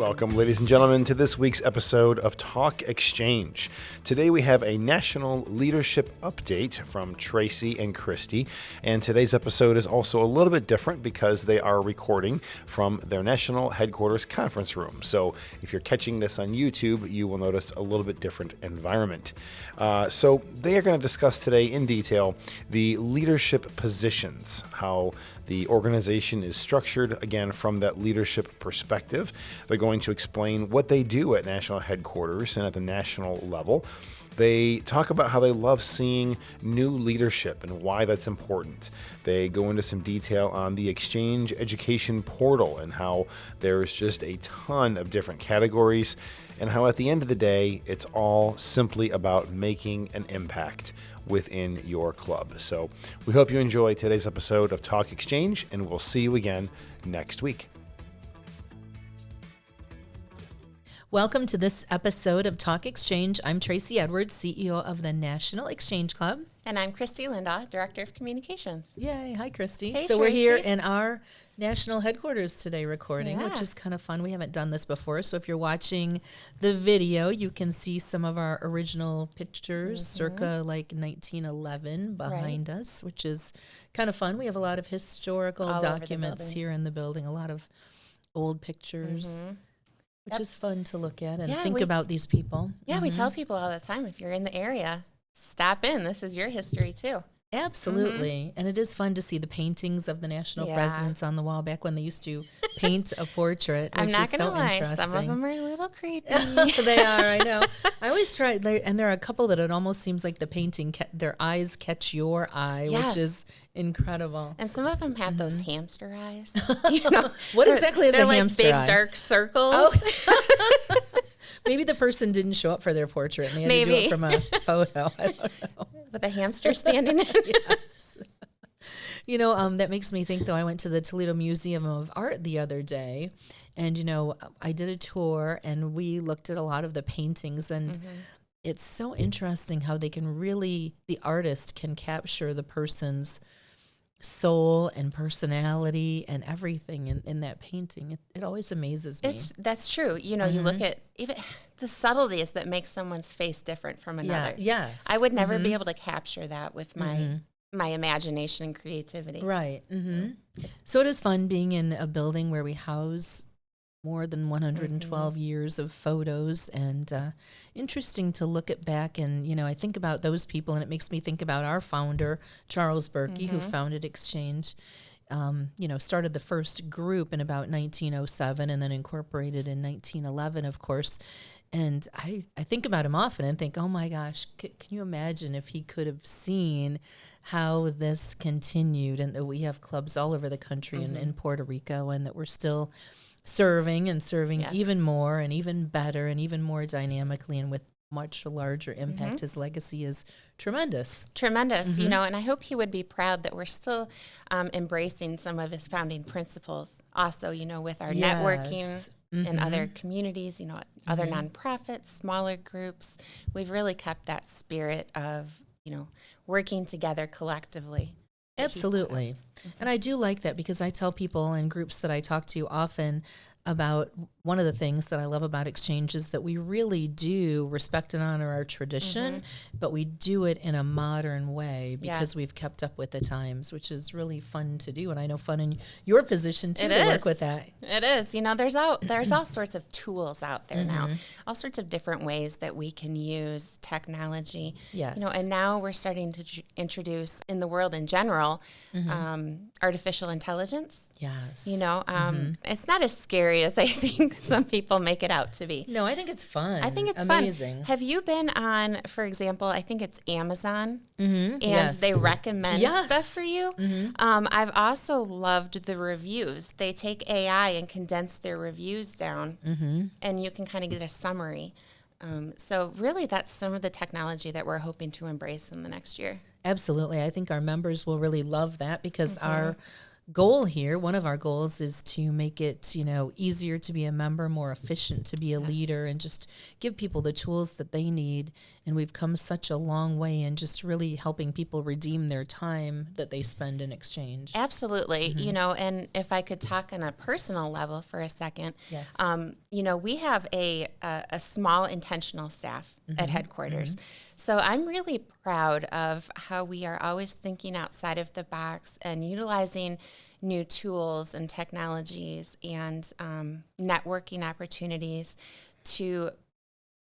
Welcome, ladies and gentlemen, to this week's episode of Talk Exchange. Today we have a national leadership update from Tracey and Kristie, and today's episode is also a little bit different because they are recording from their national headquarters conference room. So if you're catching this on YouTube, you will notice a little bit different environment. So they are going to discuss today in detail the leadership positions, how the organization is structured, again, from that leadership perspective. They're going to explain what they do at national headquarters and at the national level. They talk about how they love seeing new leadership and why that's important. They go into some detail on the Exchange Education Portal and how there's just a ton of different categories, and how at the end of the day, it's all simply about making an impact within your club. So we hope you enjoy today's episode of Talk Exchange, and we'll see you again next week. Welcome to this episode of Talk Exchange. I'm Tracey Edwards, CEO of the National Exchange Club. And I'm Kristie Lindahl, Director of Communications. Yay. Hi, Kristie. Hey, so Tracey. We're here in our national headquarters today recording, Yeah. which is kind of fun. We haven't done this before, so if you're watching the video, you can see some of our original pictures, circa like 1911 behind us, which is kind of fun. We have a lot of historical All over the documents building. here in the building, a lot of old pictures. Which is fun to look at and think about these people. Yeah, we tell people all the time, if you're in the area, stop in. This is your history, too. Absolutely. And it is fun to see the paintings of the national Yeah. presidents on the wall back when they used to paint a portrait. I'm which not is going to so lie. interesting. Some of them are a little creepy. They are, I know. I always try, and there are a couple that it almost seems like the painting, their eyes catch your eye, Yes. which is incredible. And some of them have those hamster eyes. You know, What exactly is they're a like hamster big eye? dark circles. Maybe the person didn't show up for their portrait and they had to do Maybe. it from a photo. I don't know. With a hamster standing in. Yes. You know, that makes me think, though, I went to the Toledo Museum of Art the other day, and, you know, I did a tour, and we looked at a lot of the paintings, and it's so interesting how they can really, the artist can capture the person's soul and personality and everything in that painting. It always amazes me. That's true. You know, you look at even the subtleties that make someone's face different from another. Yes. I would never be able to capture that with my imagination and creativity. Right. So it is fun being in a building where we house more than 112 years of photos, and interesting to look at back. And, you know, I think about those people, and it makes me think about our founder, Charles Berkey, who founded Exchange. You know, started the first group in about 1907 and then incorporated in 1911, of course. And I think about him often and think, oh my gosh, can you imagine if he could have seen how this continued, and that we have clubs all over the country and in Puerto Rico, and that we're still serving even more and even better and even more dynamically and with much larger impact. His legacy is tremendous. Tremendous, you know, and I hope he would be proud that we're still embracing some of his founding principles. Also, you know, with our networking in other communities, you know, other nonprofits, smaller groups, we've really kept that spirit of, you know, working together collectively. Absolutely. And I do like that, because I tell people in groups that I talk to often about one of the things that I love about Exchange is that we really do respect and honor our tradition, but we do it in a modern way because we've kept up with the times, which is really fun to do. And I know fun in your position too to work with that. It is. You know, there's all sorts of tools out there now, all sorts of different ways that we can use technology. Yes. You know, and now we're starting to introduce in the world in general, artificial intelligence. Yes. You know, it's not as scary as I think some people make it out to be. No, I think it's fun. I think it's amazing. fun. Have you been on, for example, I think it's Amazon, and Yes. they recommend Yes. stuff for you? I've also loved the reviews. They take AI and condense their reviews down, and you can kind of get a summary. So really, that's some of the technology that we're hoping to embrace in the next year. Absolutely. I think our members will really love that, because our goal here, one of our goals, is to make it, you know, easier to be a member, more efficient to be a leader, and just give people the tools that they need And we've come such a long way in just really helping people redeem their time that they spend in exchange. Absolutely. You know, and if I could talk on a personal level for a second, Yes. you know, we have a small intentional staff at headquarters. So I'm really proud of how we are always thinking outside of the box and utilizing new tools and technologies and networking opportunities to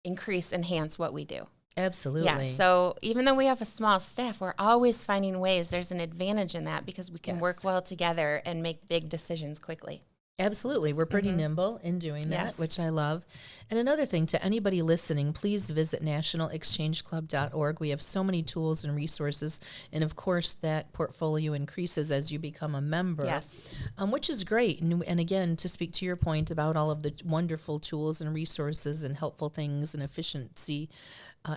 enhance what we do. Absolutely. Yeah, so even though we have a small staff, we're always finding ways. There's an advantage in that because we can work well together and make big decisions quickly. Absolutely. We're pretty nimble in doing that, which I love. And another thing, to anybody listening, please visit nationalexchangeclub.org. We have so many tools and resources. And of course, that portfolio increases as you become a member, which is great. And again, to speak to your point about all of the wonderful tools and resources and helpful things and efficiency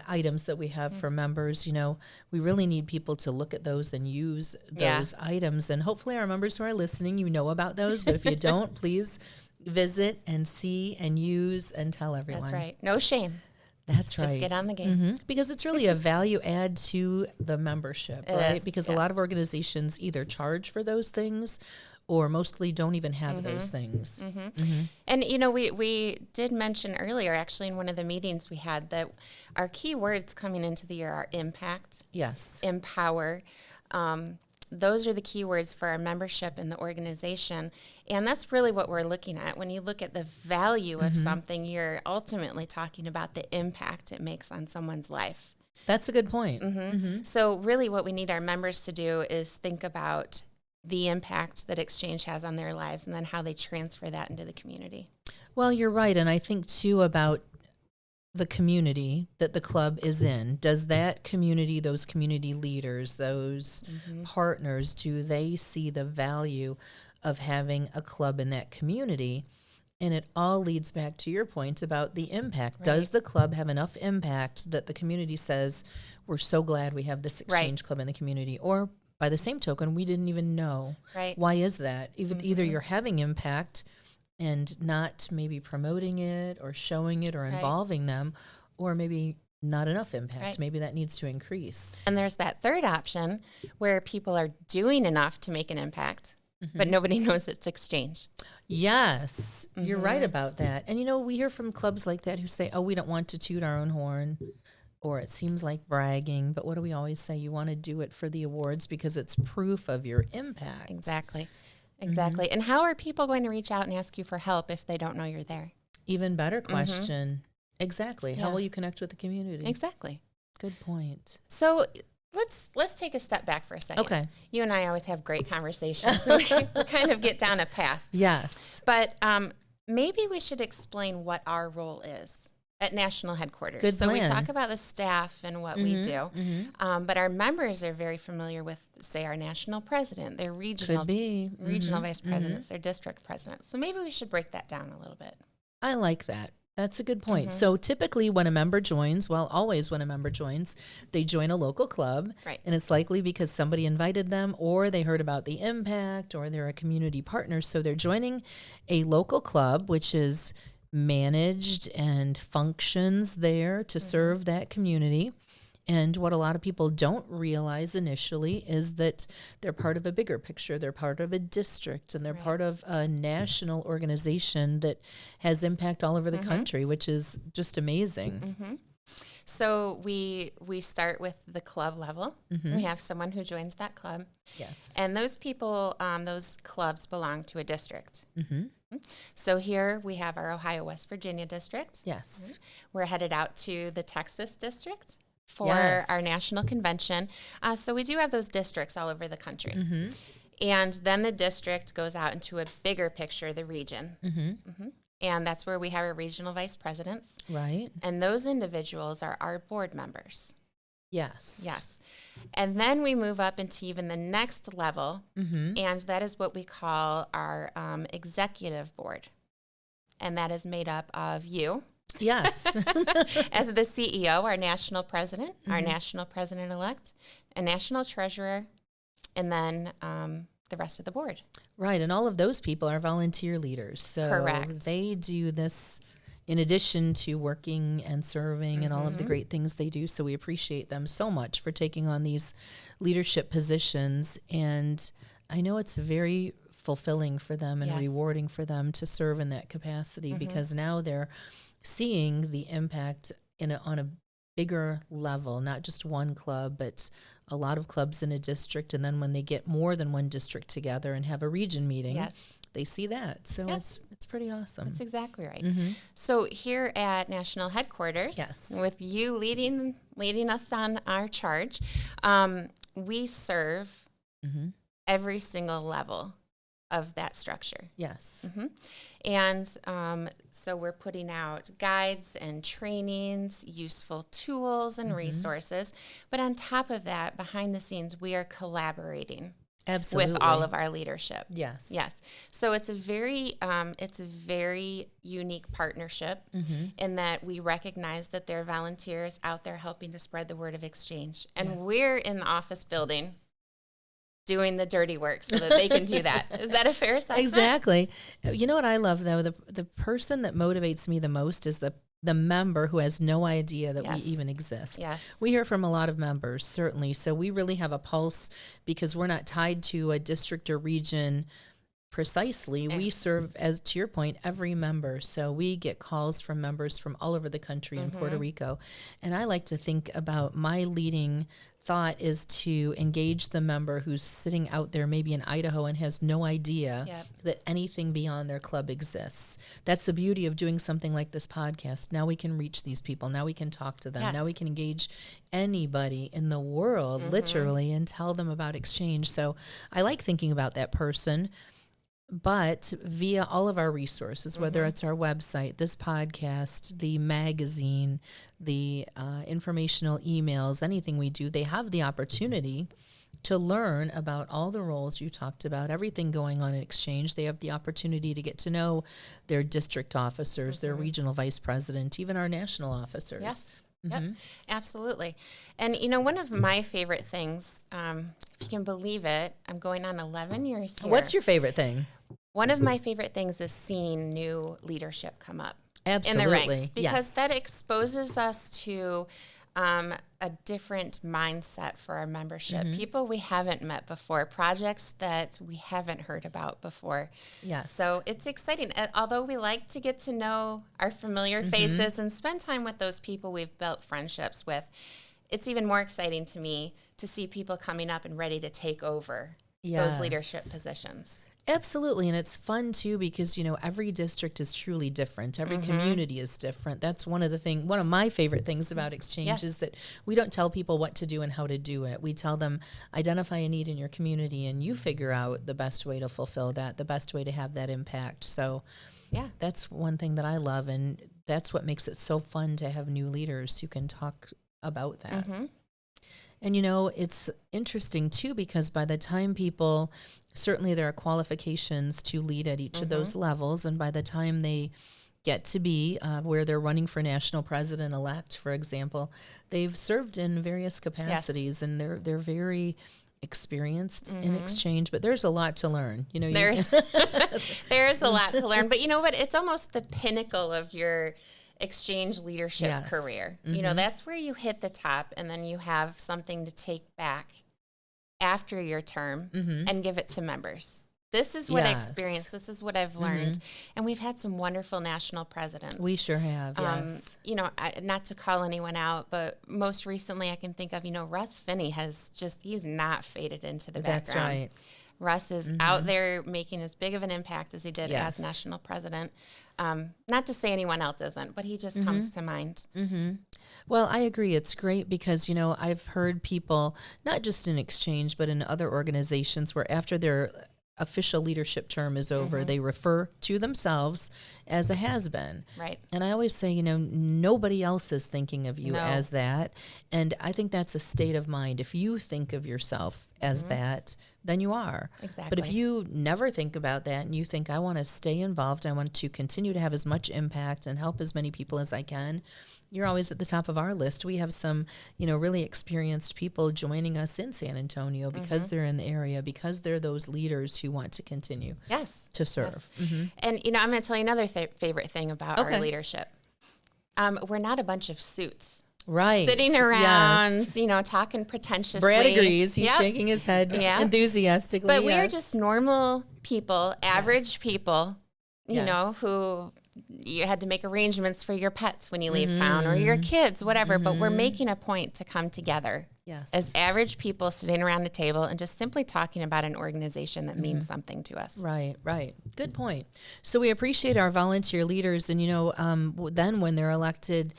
items that we have for members, you know, we really need people to look at those and use those items. And hopefully our members who are listening, you know about those. But if you don't, please visit and see and use and tell everyone. That's right. No shame. That's right. Just get on the game. Because it's really a value add to the membership, right? Is, because a lot of organizations either charge for those things or mostly don't even have those things. And, you know, we did mention earlier, actually, in one of the meetings we had, that our key words coming into the year are impact, empower. Those are the key words for our membership in the organization. And that's really what we're looking at. When you look at the value of something, you're ultimately talking about the impact it makes on someone's life. That's a good point. So really what we need our members to do is think about the impact that Exchange has on their lives and then how they transfer that into the community. Well, you're right. And I think, too, about the community that the club is in. Does that community, those community leaders, those partners, do they see the value of having a club in that community? And it all leads back to your point about the impact. Right. Does the club have enough impact that the community says, we're so glad we have this exchange club in the community? Or by the same token, we didn't even know. Right. Why is that? Either you're having impact and not maybe promoting it or showing it or involving them, or maybe not enough impact. Right. Maybe that needs to increase. And there's that third option where people are doing enough to make an impact, but nobody knows it's Exchange. Yes, you're right about that. And, you know, we hear from clubs like that who say, oh, we don't want to toot our own horn, or it seems like bragging. But what do we always say? You want to do it for the awards because it's proof of your impact. Exactly. And how are people going to reach out and ask you for help if they don't know you're there? Even better question. Exactly. How will you connect with the community? Exactly. Good point. So let's take a step back for a second. Okay. You and I always have great conversations. So we kind of get down a path. Yes. But maybe we should explain what our role is at national headquarters. Good plan. We talk about the staff and what we do, but our members are very familiar with, say, our national president, their regional vice presidents, their district presidents. So maybe we should break that down a little bit. I like that. That's a good point. So typically when a member joins, always when a member joins, they join a local club. Right. And it's likely because somebody invited them or they heard about the impact or they're a community partner. So they're joining a local club, which is managed and functions there to serve that community. And what a lot of people don't realize initially is that they're part of a bigger picture. They're part of a district, and they're part of a national organization that has impact all over the country, which is just amazing. So we start with the club level. We have someone who joins that club. Yes. And those people, those clubs belong to a district. So here we have our Ohio West Virginia district. Yes. We're headed out to the Texas district for our national convention. So we do have those districts all over the country. And then the district goes out into a bigger picture, the region. And that's where we have our regional vice presidents. Right. And those individuals are our board members. Yes. And then we move up into even the next level, and that is what we call our executive board. And that is made up of you. Yes. As the CEO, our national president, our national president-elect, a national treasurer, and then the rest of the board. Right, and all of those people are volunteer leaders. So Correct. they do this, in addition to working and serving and all of the great things they do. So we appreciate them so much for taking on these leadership positions. And I know it's very fulfilling for them and rewarding for them to serve in that capacity, because now they're seeing the impact on a bigger level, not just one club, but a lot of clubs in a district. And then when they get more than one district together and have a region meeting, they see that. So it's pretty awesome. That's exactly right. So here at National Headquarters, with you leading us on our charge, we serve every single level of that structure. And so we're putting out guides and trainings, useful tools and resources. But on top of that, behind the scenes, we are collaborating with all of our leadership. Yes. So it's a very unique partnership in that we recognize that there are volunteers out there helping to spread the word of exchange. And we're in the office building doing the dirty work so that they can do that. Is that a fair assessment? Exactly. You know what I love, though? The person that motivates me the most is the member who has no idea that we even exist. We hear from a lot of members, certainly. So we really have a pulse because we're not tied to a district or region precisely. We serve, as to your point, every member. So we get calls from members from all over the country in Puerto Rico. And I like to think about my leading thought is to engage the member who's sitting out there maybe in Idaho and has no idea that anything beyond their club exists. That's the beauty of doing something like this podcast. Now we can reach these people. Now we can talk to them. Now we can engage anybody in the world, literally, and tell them about exchange. So I like thinking about that person. But via all of our resources, whether it's our website, this podcast, the magazine, the informational emails, anything we do, they have the opportunity to learn about all the roles you talked about, everything going on in exchange. They have the opportunity to get to know their district officers, their regional vice president, even our national officers. Yep, absolutely. And, you know, one of my favorite things, if you can believe it, I'm going on 11 years here. What's your favorite thing? One of my favorite things is seeing new leadership come up in the ranks, because that exposes us to a different mindset for our membership. People we haven't met before, projects that we haven't heard about before. So it's exciting. Although we like to get to know our familiar faces and spend time with those people we've built friendships with, it's even more exciting to me to see people coming up and ready to take over those leadership positions. Absolutely. And it's fun too, because, you know, every district is truly different. Every community is different. That's one of my favorite things about exchange is that we don't tell people what to do and how to do it. We tell them, identify a need in your community and you figure out the best way to fulfill that, the best way to have that impact. So that's one thing that I love. And that's what makes it so fun to have new leaders who can talk about that. And, you know, it's interesting, too, because by the time people, certainly there are qualifications to lead at each of those levels. And by the time they get to be where they're running for national president-elect, for example, they've served in various capacities and they're very experienced in exchange. But there's a lot to learn. You know, there's a lot to learn. But you know what? It's almost the pinnacle of your exchange leadership career. You know, that's where you hit the top and then you have something to take back after your term and give it to members. This is what I experienced. This is what I've learned. And we've had some wonderful national presidents. We sure have, You know, not to call anyone out, but most recently I can think of, you know, Russ Finney he's not faded into the background. That's right. Russ is out there making as big of an impact as he did as national president. Not to say anyone else isn't, but he just comes to mind. Well, I agree. It's great because, you know, I've heard people, not just in exchange, but in other organizations where after their official leadership term is over, they refer to themselves as a has-been. Right. And I always say, you know, nobody else is thinking of you as that. And I think that's a state of mind. If you think of yourself as that, then you are. Exactly. But if you never think about that and you think, I want to stay involved, I want to continue to have as much impact and help as many people as I can, you're always at the top of our list. We have some, really experienced people joining us in San Antonio because they're in the area, because they're those leaders who want to continue to serve. Yes. And, I'm going to tell you another favorite thing about our leadership. We're not a bunch of suits. Right. Sitting around, talking pretentiously. Brad agrees. He's shaking his head enthusiastically. But we are just normal people, average people, who you had to make arrangements for your pets when you leave town or your kids, whatever. But we're making a point to come together as average people sitting around the table and just simply talking about an organization that means something to us. Right. Good point. So we appreciate our volunteer leaders. And, then when they're elected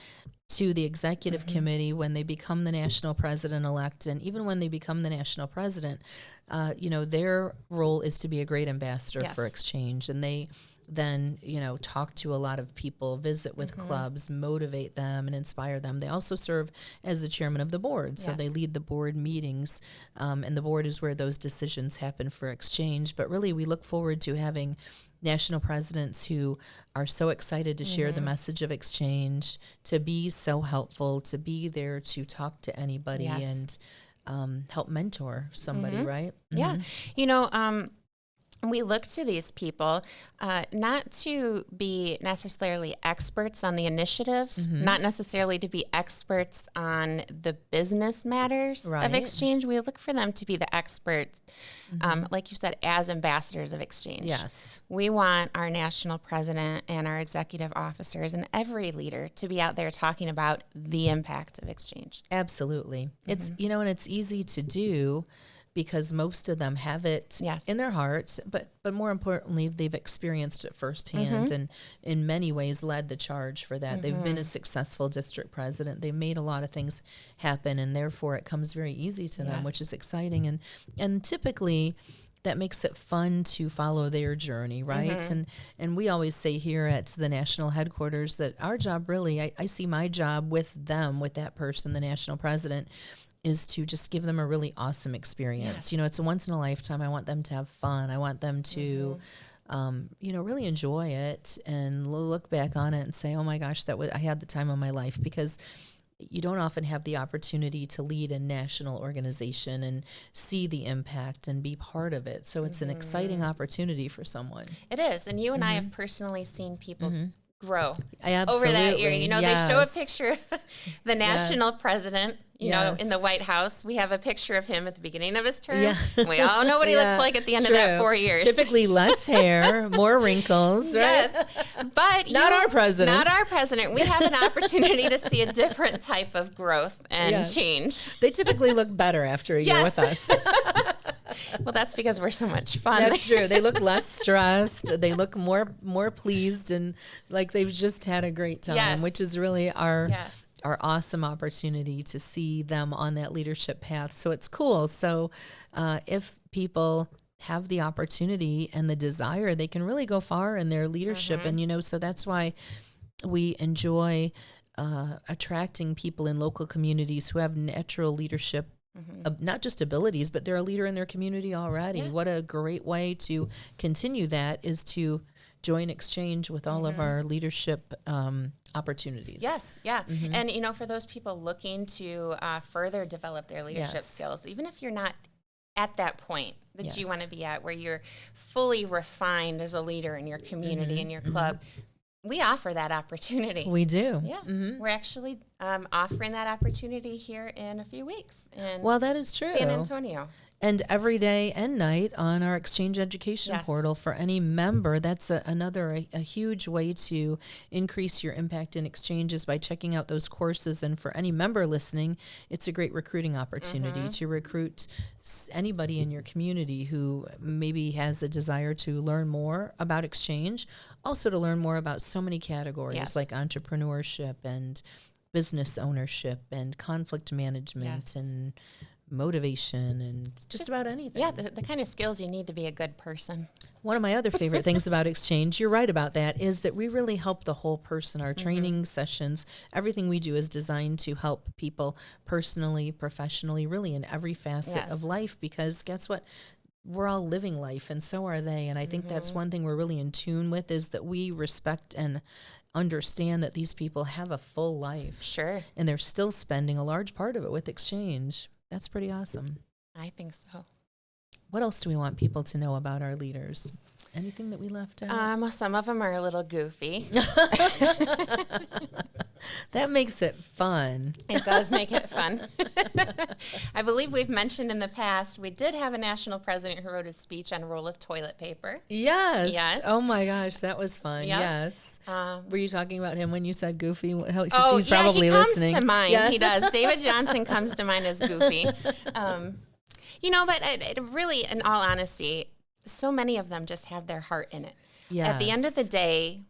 to the executive committee, when they become the national president-elect, and even when they become the national president, their role is to be a great ambassador for exchange. And they then, talk to a lot of people, visit with clubs, motivate them and inspire them. They also serve as the chairman of the board. So they lead the board meetings, and the board is where those decisions happen for exchange. But really, we look forward to having national presidents who are so excited to share the message of exchange, to be so helpful, to be there to talk to anybody and help mentor somebody, right? Yeah. We look to these people not to be necessarily experts on the initiatives, not necessarily to be experts on the business matters of exchange. We look for them to be the experts, like you said, as ambassadors of exchange. Yes. We want our national president and our executive officers and every leader to be out there talking about the impact of exchange. Absolutely. It's, and it's easy to do, because most of them have it in their hearts, but more importantly, they've experienced it firsthand and in many ways led the charge for that. They've been a successful district president. They've made a lot of things happen, and therefore it comes very easy to them, which is exciting. And typically that makes it fun to follow their journey, right? And we always say here at the national headquarters that our job really, I see my job with them, with that person, the national president, is to just give them a really awesome experience. It's a once in a lifetime. I want them to have fun. I want them to, really enjoy it and look back on it and say, oh my gosh, I had the time of my life, because you don't often have the opportunity to lead a national organization and see the impact and be part of it. So it's an exciting opportunity for someone. It is. And you and I have personally seen people grow over that year. They show a picture of the national president, in the White House. We have a picture of him at the beginning of his term. Yeah. We all know what he looks like at the end of that 4 years. Typically less hair, more wrinkles, right? Yes. But not our president. Not our president. We have an opportunity to see a different type of growth and change. They typically look better after a year with us. Well, that's because we're so much fun. That's true. They look less stressed. They look more pleased and like they've just had a great time, which is really our awesome opportunity to see them on that leadership path. So it's cool. So if people have the opportunity and the desire, they can really go far in their leadership. And, so that's why we enjoy attracting people in local communities who have natural leadership, not just abilities, but they're a leader in their community already. Yeah. What a great way to continue that is to join exchange with all of our leadership opportunities. Yes, yeah. And, for those people looking to further develop their leadership skills, even if you're not at that point that you want to be at, where you're fully refined as a leader in your community, in your club, we offer that opportunity. We do. Yeah. We're actually offering that opportunity here in a few weeks. That is true. San Antonio. And every day and night on our Exchange Education portal for any member. That's another huge way to increase your impact in exchanges by checking out those courses. And for any member listening, it's a great recruiting opportunity to recruit anybody in your community who maybe has a desire to learn more about exchange, also to learn more about so many categories like entrepreneurship and business ownership and conflict management and motivation and just about anything. Yeah, the kind of skills you need to be a good person. One of my other favorite things about Exchange, you're right about that, is that we really help the whole person. Our training sessions, everything we do is designed to help people personally, professionally, really in every facet of life, because guess what? We're all living life, and so are they. And I think that's one thing we're really in tune with, is that we respect and understand that these people have a full life. Sure. And they're still spending a large part of it with Exchange. That's pretty awesome. I think so. What else do we want people to know about our leaders? Anything that we left out? Well, some of them are a little goofy. That makes it fun. It does make it fun. I believe we've mentioned in the past, we did have a national president who wrote a speech on a roll of toilet paper. Yes. Yes. Oh my gosh, that was fun. Yep. Yes. Were you talking about him when you said goofy? He's probably he listening. comes to mind. Yes. He does. David Johnson comes to mind as goofy. But it really, in all honesty, so many of them just have their heart in it. Yes. At the end of the day,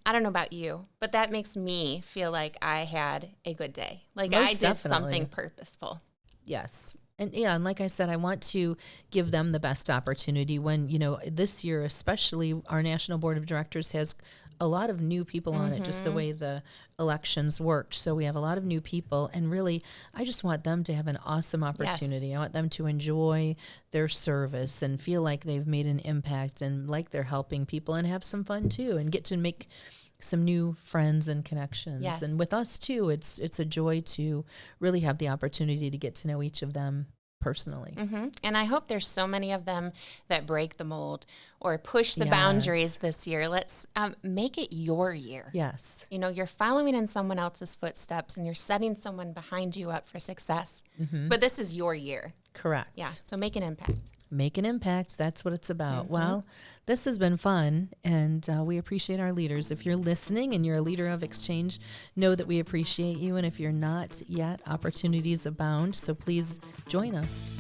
I don't know about you, but that makes me feel like I had a good day. Like Most I did definitely. something purposeful. Yes. And like I said, I want to give them the best opportunity when, this year especially, our National Board of Directors has a lot of new people on it, just the way the elections worked. So we have a lot of new people, and really, I just want them to have an awesome opportunity. I want them to enjoy their service and feel like they've made an impact and like they're helping people, and have some fun too, and get to make some new friends and connections. Yes. And with us too, it's a joy to really have the opportunity to get to know each of them personally. And I hope there's so many of them that break the mold or push the Yes. boundaries this year. Let's make it your year. Yes. You're following in someone else's footsteps, and you're setting someone behind you up for success. But this is your year. Correct. Yeah. So make an impact. Make an impact. That's what it's about. Well, this has been fun, and we appreciate our leaders. If you're listening and you're a leader of Exchange, know that we appreciate you. And if you're not yet, opportunities abound. So please join us.